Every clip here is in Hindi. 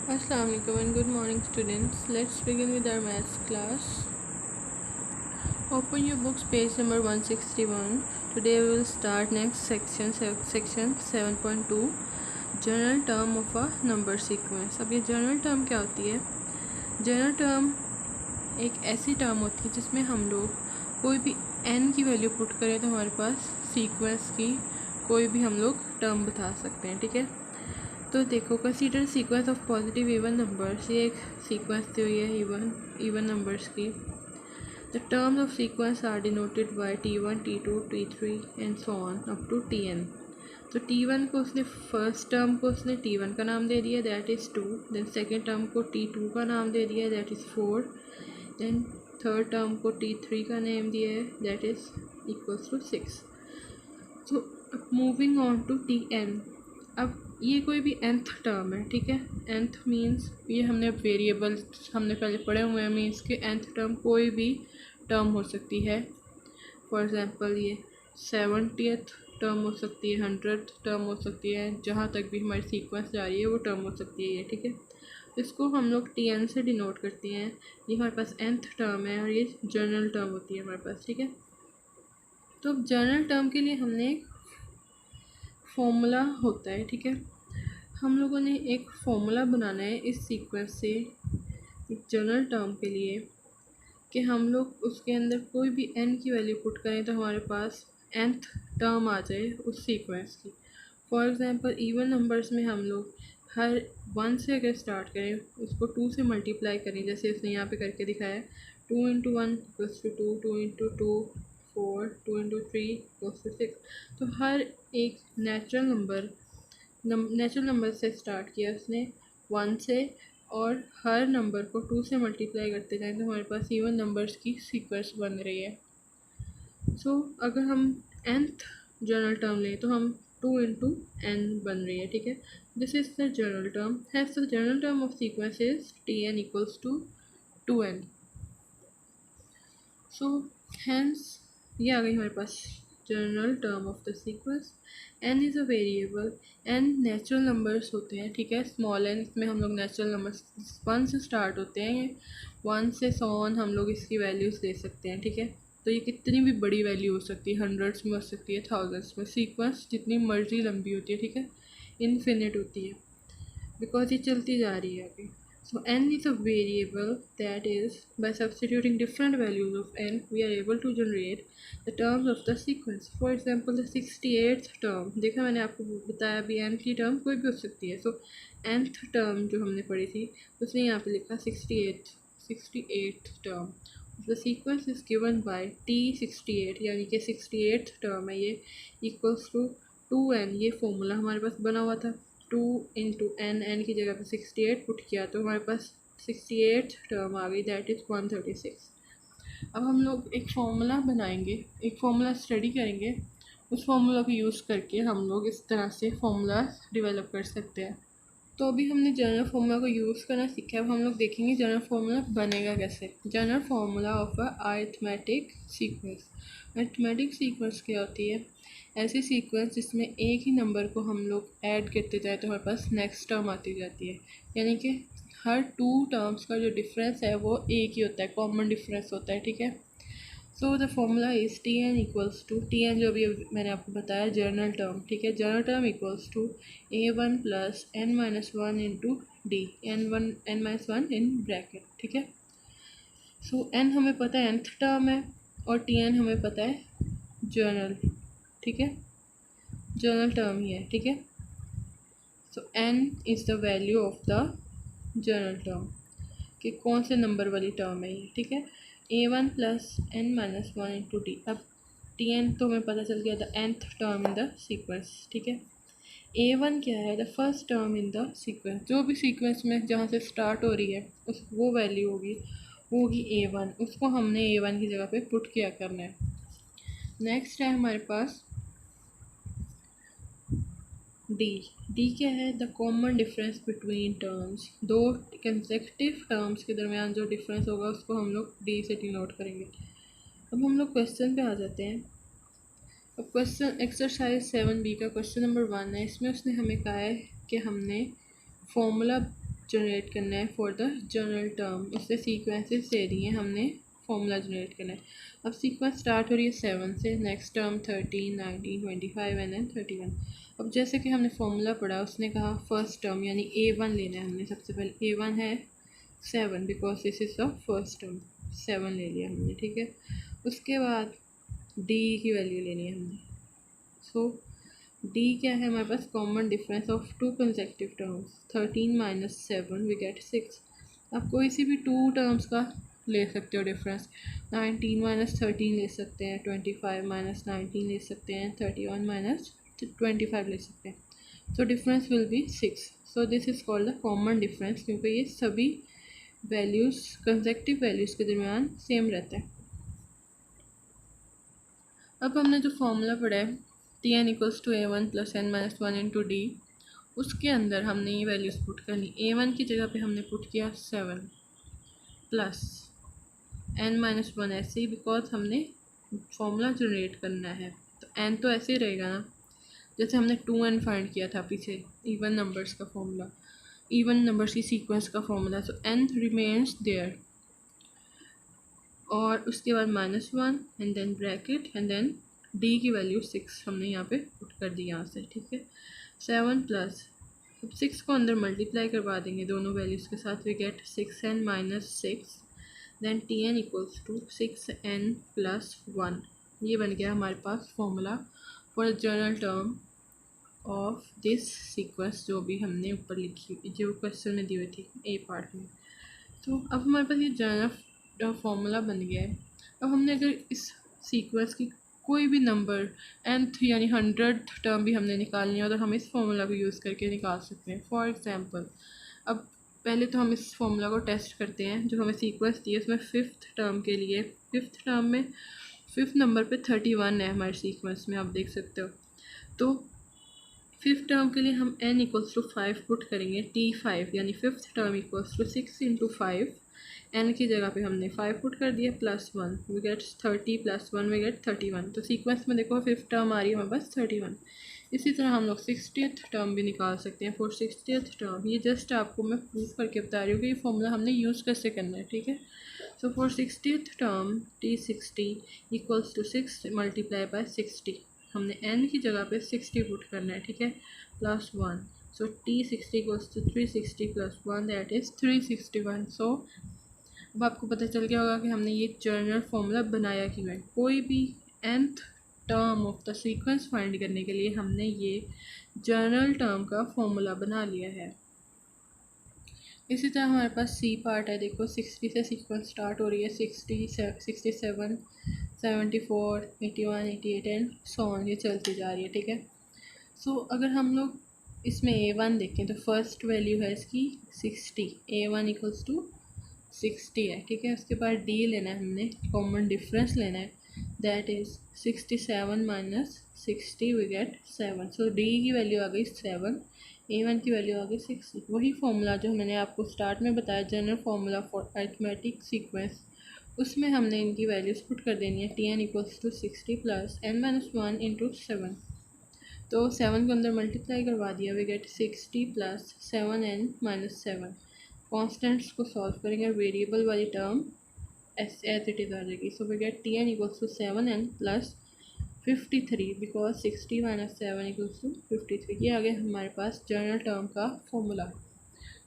Assalamu alaikum and good morning students. Let's begin with our maths class. Open your books page number 161. Today we will start next section 7.2 general term of a number sequence. अब ये जनरल टर्म क्या होती है? जनरल टर्म एक ऐसी टर्म होती है जिसमें हम लोग कोई भी n की वैल्यू पुट करें तो हमारे पास सीक्वेंस की कोई भी हम लोग टर्म बता सकते हैं। ठीक है, तो देखो, consider sequence of positive even numbers. ये एक सीक्वेंस दी हुई है इवन नंबर्स की। The terms of sequence are denoted by T1, T2, T3 and so on up to Tn। तो T1 को उसने फर्स्ट टर्म को उसने T1 का नाम दे दिया, that is 2। Then second term को T2 का नाम दे दिया, that is 4। Then third term को T3 का नेम दिया है, दैट इज़ इक्वल्स टू 6। तो मूविंग ऑन टू Tn। अब ये कोई भी nth टर्म है, ठीक है। nth मीन्स ये हमने वेरिएबल हमने पहले पढ़े हुए हैं, मीन्स कि nth टर्म कोई भी टर्म हो सकती है। फॉर एग्ज़ाम्पल ये 70th टर्म हो सकती है, 100th टर्म हो सकती है, जहाँ तक भी हमारी सीक्वेंस जा रही है वो टर्म हो सकती है ये, ठीक है। इसको हम लोग Tn से डिनोट करते हैं। ये हमारे पास nth टर्म है और ये जनरल टर्म होती है हमारे पास, ठीक है। तो जनरल टर्म के लिए हमने फॉर्मूला होता है, ठीक है। हम लोगों ने एक फॉर्मूला बनाना है इस सीक्वेंस से एक जनरल टर्म के लिए कि हम लोग उसके अंदर कोई भी n की वैल्यू पुट करें तो हमारे पास nth टर्म आ जाए उस सीक्वेंस की। फॉर एग्ज़ाम्पल इवन नंबर्स में हम लोग हर 1 से अगर स्टार्ट करें उसको 2 से मल्टीप्लाई करें, जैसे उसने यहाँ पे करके दिखाया 2 into 1 equals to 2, 2 into 2 4, 2 into 3 equals to 6। तो हर एक नेचुरल नंबर से स्टार्ट किया उसने 1 से, और हर नंबर को 2 से मल्टीप्लाई करते जाएं तो हमारे पास इवन नंबर्स की सीक्वेंस बन रही है। सो अगर हम nth जनरल टर्म लें तो हम 2 इंटू n बन रही है, ठीक है। This is the general term. Has the general term of sequence is Tn equals to 2n। So hence ये आ गई हमारे पास general term of the sequence. n is a variable. n natural numbers होते हैं, ठीक है। स्मॉल n इसमें हम लोग नेचुरल नंबर्स 1 से स्टार्ट होते हैं, 1 से सौ ऑन हम लोग इसकी वैल्यूज़ दे सकते हैं, ठीक है। तो ये कितनी भी बड़ी वैल्यू हो सकती है, हंड्रेड्स में हो सकती है, थाउजेंड्स में। सीक्वेंस जितनी मर्जी लंबी होती है, ठीक है, इनफिनिट होती है, बिकॉज ये चलती जा रही है अभी। So n is a variable, that is, by substituting different values of n, we are able to generate the terms of the sequence. For example, the 68th term, देखा मैंने आपको बताया अभी n की टर्म कोई भी हो सकती है। So nth टर्म जो हमने पढ़ी थी उसने यहाँ पे लिखा 68th term. The sequence is given by T68, यानी कि 68th टर्म है ये, equals to 2n। ये फॉर्मूला हमारे पास बना हुआ था, 2 इंटू n की जगह पे 68 पुट किया तो हमारे पास 68 टर्म आ गई, दैट इज़ 136। अब हम लोग एक फार्मूला बनाएंगे, एक फार्मूला स्टडी करेंगे, उस फार्मूला को यूज़ करके हम लोग इस तरह से फार्मूला डेवलप कर सकते हैं। तो अभी हमने जनरल फार्मूला को यूज़ करना सीखा है। अब हम लोग देखेंगे जनरल फार्मूला बनेगा कैसे। General formula of a arithmetic sequence. Arithmetic sequence क्या होती है? ऐसी सीक्वेंस जिसमें एक ही नंबर को हम लोग ऐड करते जाए तो हमारे पास नेक्स्ट टर्म आती जाती है, यानी कि हर 2 टर्म्स का जो डिफरेंस है वो एक ही होता है, कॉमन डिफरेंस होता है, ठीक है। So the formula is Tn equals to Tn, जो भी मैंने आपको बताया जनरल टर्म, ठीक है। General term equals to A1 plus n-1 into D, n-1 in bracket, ठीक है। सो n हमें पता है nth टर्म है और Tn हमें पता है जनरल, ठीक है, जनरल टर्म ही है, ठीक है। सो n is the value of the general term, कि कौन से नंबर वाली टर्म है ये, ठीक है। A1 plus n-1 into D. अब Tn तो हमें पता चल गया, the nth term in the sequence, ठीक है। A1 क्या है? The first term in the sequence. जो भी सीक्वेंस में जहाँ से स्टार्ट हो रही है उस वो वैल्यू होगी A1, उसको हमने A1 की जगह पे पुट किया करना है। नेक्स्ट है हमारे पास डी क्या है? The common difference between terms. दो कंसेक्टिव टर्म्स के दरमियान जो डिफरेंस होगा उसको हम लोग डी से डिनोट करेंगे। अब हम लोग क्वेश्चन पे आ जाते हैं। अब क्वेश्चन एक्सरसाइज 7B का क्वेश्चन नंबर 1 है। इसमें उसने हमें कहा है कि हमने फॉर्मूला जनरेट करना है फॉर द जनरल टर्म। उससे सीक्वेंसेस दे दिए हमने, फॉर्मूला जनरेट करना है। अब सीक्वेंस स्टार्ट हो रही है 7 से, नेक्स्ट टर्म 13, 19, 25 एंड देन 31। अब जैसे कि हमने फॉर्मूला पढ़ा, उसने कहा फर्स्ट टर्म यानी A1 लेना है हमने। सबसे पहले A1 है 7 because this is the first term, 7 ले लिया हमने, ठीक है। उसके बाद D की वैल्यू लेनी है हमने। सो D क्या है हमारे पास, common difference of two consecutive terms, 13 minus 7 we get 6। आप कोई सी भी टू टर्म्स का ले सकते हो डिफरेंस, 19 माइनस 13 ले सकते हैं, 25 माइनस 19 ले सकते हैं, 31 माइनस 25 ले सकते हैं। So difference will be 6। So this is called the common difference, क्योंकि ये सभी वैल्यूज़ कंसेक्टिव वैल्यूज़ के दरमियान सेम रहता है। अब हमने जो फॉर्मूला पढ़ा है Tn equals to A1 plus n minus 1 into D, उसके अंदर हमने ये वैल्यूज़ पुट करनी। A1 की जगह पे हमने पुट किया 7 प्लस n माइनस 1 ऐसे ही, बिकॉज हमने फॉर्मूला जनरेट करना है। तो n तो ऐसे ही रहेगा ना, जैसे हमने 2n फाइंड किया था पीछे, इवन नंबर्स का फॉर्मूला, इवन नंबर्स की सीक्वेंस का formula. So n remains there, और उसके बाद -1 and then bracket and then d की वैल्यू 6 हमने यहाँ पे पुट कर दी यहाँ से, ठीक है। 7 प्लस, अब 6 को अंदर मल्टीप्लाई करवा देंगे दोनों वैल्यूज़ के साथ, we get 6n minus 6, then Tn equals to 6n plus 1। ये बन गया हमारे पास formula for the general term of this sequence, जो भी हमने ऊपर लिखी, जो क्वेश्चन में दी हुई थी ए पार्ट में। तो अब हमारे पास ये जनरल फॉर्मूला बन गया है। अब हमने अगर इस सीक्वेंस की कोई भी नंबर nth यानी 100th टर्म भी हमने निकालनी है, तो हम इस फॉर्मूला को यूज़ करके निकाल सकते हैं। फॉर एग्जांपल, अब पहले तो हम इस फॉर्मूला को टेस्ट करते हैं। जो हमें सीक्वेंस दी है उसमें 5th टर्म के लिए, 5th टर्म में 5th नंबर पे 31 है हमारे सीक्वेंस में, आप देख सकते हो। तो 5th टर्म के लिए हम n इक्वल्स टू 5 पुट करेंगे, T5 यानी 5th term equals to 6 into 5, n की जगह पे हमने 5 पुट कर दिया plus 1, we get 30 plus 1 we get 31। तो सीक्वेंस में देखो 5th टर्म आ रही है हमारे पास 31। इसी तरह हम लोग 60th टर्म भी निकाल सकते हैं। फॉर 60th टर्म, ये जस्ट आपको मैं प्रूफ करके बता रही हूँ कि ये फॉर्मूला हमने यूज़ कैसे करना है, ठीक है। So for 60th term T60 equals to 6 multiply by 60, हमने n की जगह पे 60 पुट करना है, ठीक है, plus 1। So T60 equals to 360 plus 1, that is 361। So अब आपको पता चल गया होगा कि हमने ये जनरल फॉर्मूला बनाया क्यों है। कोई भी nth term of the sequence find करने के लिए हमने ये जनरल टर्म का फॉर्मूला बना लिया है। इसी तरह हमारे पास सी पार्ट है। देखो 60 से सीक्वेंस स्टार्ट हो रही है, 60, 67, 74, 81, 88 एंड सो ऑन, ये चलती जा रही है, ठीक है। सो अगर हम लोग इसमें A1 देखें तो फर्स्ट वैल्यू है इसकी 60, A1 इक्वल्स टू 60 है, ठीक है। उसके बाद D लेना है हमने, कॉमन डिफरेंस लेना है, that is 67 minus 60 we get 7। So D की वैल्यू आ गई 7, A1 की वैल्यू आ गई 60। वही फॉर्मूला जो मैंने आपको स्टार्ट में बताया, general formula for arithmetic sequence, उसमें हमने इनकी वैल्यूज़ पुट कर देनी है। Tn equals to 60 plus n minus 1 into 7, तो 7 को अंदर मल्टीप्लाई करवा दिया, we get 60 plus 7n minus 7। Constants को सॉल्व करेंगे, वेरिएबल वाली टर्म एज इट इज़ आ जाएगी। So we get Tn equals to 7n plus 53, because 60 minus 7 equals to 53। ये आ गया हमारे पास जनरल टर्म का formula.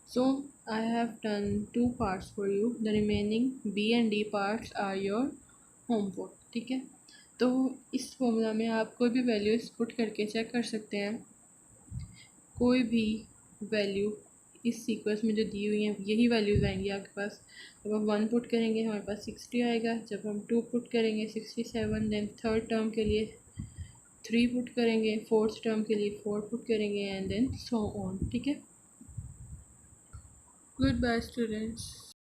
So I have done 2 parts for you, the remaining B and D parts are your homework, ठीक है। तो इस फॉर्मूला में आप कोई भी वैल्यूज पुट करके चेक कर सकते हैं। कोई भी वैल्यू इस सीक्वेंस में जो दी हुई हैं यही वैल्यूज़ आएंगी आपके पास। जब हम 1 पुट करेंगे हमारे पास 60 आएगा, जब हम 2 पुट करेंगे 67, देन थर्ड टर्म के लिए 3 पुट करेंगे, फोर्थ टर्म के लिए 4 पुट करेंगे एंड देन सो ऑन, ठीक है। Good bye students.